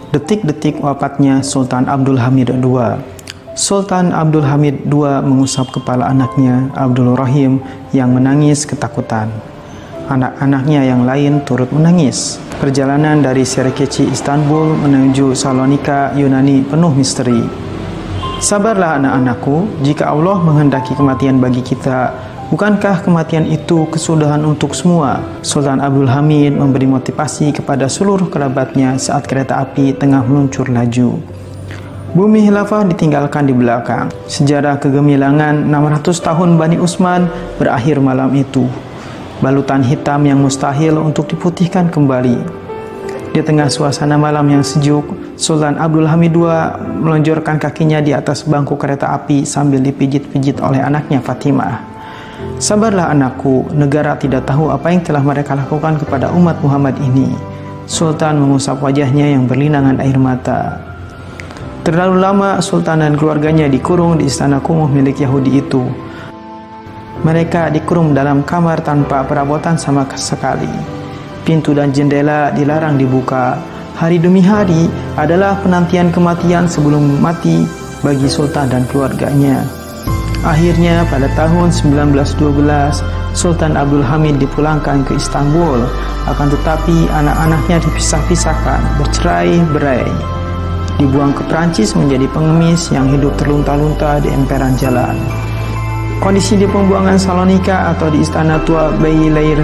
Detik-detik wafatnya Sultan Abdul Hamid II. Sultan Abdul Hamid II mengusap kepala anaknya Abdul Rahim yang menangis ketakutan. Anak-anaknya yang lain turut menangis. Perjalanan dari Serkeci Istanbul menuju Salonika Yunani penuh misteri. Sabarlah anak-anakku, jika Allah menghendaki kematian bagi kita, bukankah kematian itu kesudahan untuk semua? Sultan Abdul Hamid memberi motivasi kepada seluruh kerabatnya saat kereta api tengah meluncur laju. Bumi khilafah ditinggalkan di belakang. Sejarah kegemilangan 600 tahun Bani Utsman berakhir malam itu. Balutan hitam yang mustahil untuk diputihkan kembali. Di tengah suasana malam yang sejuk, Sultan Abdul Hamid II melonjorkan kakinya di atas bangku kereta api sambil dipijit-pijit oleh anaknya Fatimah. Sabarlah anakku, negara tidak tahu apa yang telah mereka lakukan kepada umat Muhammad ini. Sultan mengusap wajahnya yang berlinangan air mata. Terlalu lama Sultan dan keluarganya dikurung di istana kumuh milik Yahudi itu. Mereka dikurung dalam kamar tanpa perabotan sama sekali. Pintu dan jendela dilarang dibuka. Hari demi hari adalah penantian kematian sebelum mati bagi Sultan dan keluarganya. Akhirnya pada tahun 1912, Sultan Abdul Hamid dipulangkan ke Istanbul. Akan tetapi anak-anaknya dipisah-pisahkan, bercerai-berai. Dibuang ke Prancis menjadi pengemis yang hidup terlunta-lunta di emperan jalan. Kondisi di pembuangan Salonika atau di Istana Tua Beyleir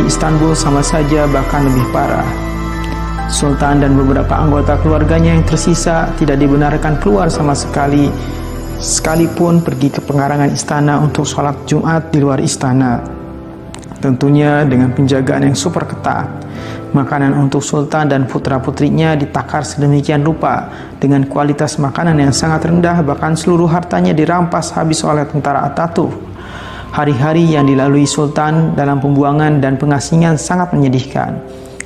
Istanbul sama saja, bahkan lebih parah. Sultan dan beberapa anggota keluarganya yang tersisa tidak dibenarkan keluar sama sekali, sekalipun pergi ke pengarangan istana untuk sholat Jumat di luar istana. Tentunya dengan penjagaan yang super ketat. Makanan untuk Sultan dan putra-putrinya ditakar sedemikian rupa dengan kualitas makanan yang sangat rendah, bahkan seluruh hartanya dirampas habis oleh tentara Atatürk. Hari-hari yang dilalui Sultan dalam pembuangan dan pengasingan sangat menyedihkan.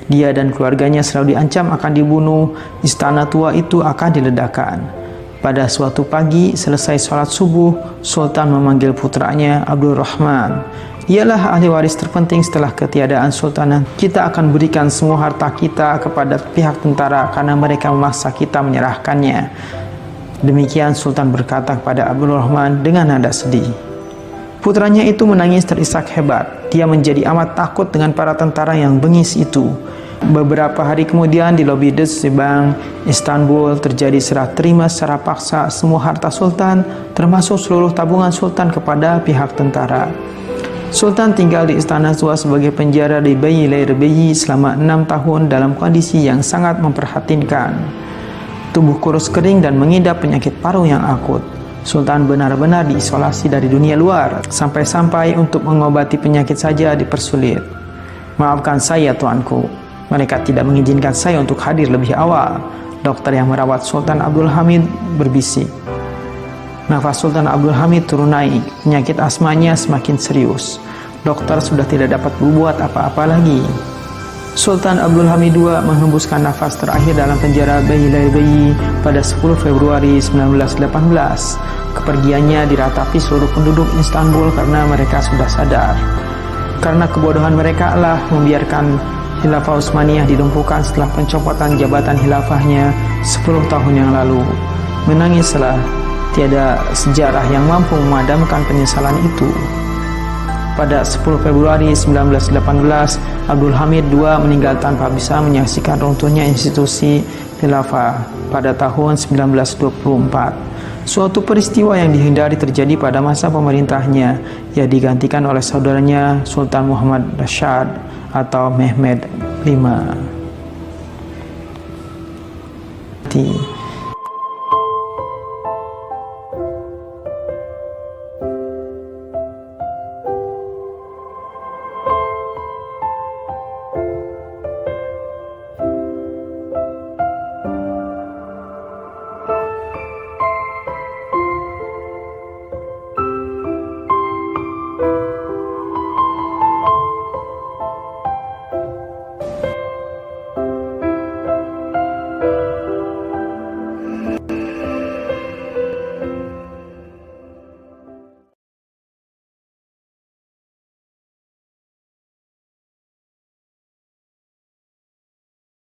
Dia dan keluarganya selalu diancam akan dibunuh, istana tua itu akan diledakkan. Pada suatu pagi, selesai sholat subuh, Sultan memanggil putranya Abdul Rahman. Ialah ahli waris terpenting setelah ketiadaan Sultan. Kita akan berikan semua harta kita kepada pihak tentara karena mereka memaksa kita menyerahkannya. Demikian Sultan berkata kepada Abdul Rahman dengan nada sedih. Putranya itu menangis terisak hebat. Dia menjadi amat takut dengan para tentara yang bengis itu. Beberapa hari kemudian di lobi Bank Istanbul terjadi serah terima secara paksa semua harta Sultan, termasuk seluruh tabungan Sultan kepada pihak tentara. Sultan tinggal di istana tua sebagai penjara di Beyleir selama 6 tahun dalam kondisi yang sangat memprihatinkan. Tubuh kurus kering dan mengidap penyakit paru yang akut. Sultan benar-benar diisolasi dari dunia luar, sampai-sampai untuk mengobati penyakit saja dipersulit. Maafkan saya tuanku, mereka tidak mengizinkan saya untuk hadir lebih awal. Dokter yang merawat Sultan Abdul Hamid berbisik. Nafas Sultan Abdul Hamid turun naik, penyakit asmanya semakin serius. Dokter sudah tidak dapat berbuat apa-apa lagi. Sultan Abdul Hamid II menghembuskan nafas terakhir dalam penjara Beyleir pada 10 Februari 1918. Kepergiannya diratapi seluruh penduduk Istanbul karena mereka sudah sadar. Karena kebodohan mereka lah membiarkan Khilafah Utsmaniyah dilumpuhkan setelah pencopotan jabatan khilafahnya 10 tahun yang lalu. Menangislah. Tiada sejarah yang mampu memadamkan penyesalan itu. Pada 10 Februari 1918, Abdul Hamid II meninggal tanpa bisa menyaksikan runtuhnya institusi khilafah pada tahun 1924. Suatu peristiwa yang dihindari terjadi pada masa pemerintahnya, yang digantikan oleh saudaranya Sultan Muhammad Rashad atau Mehmed V.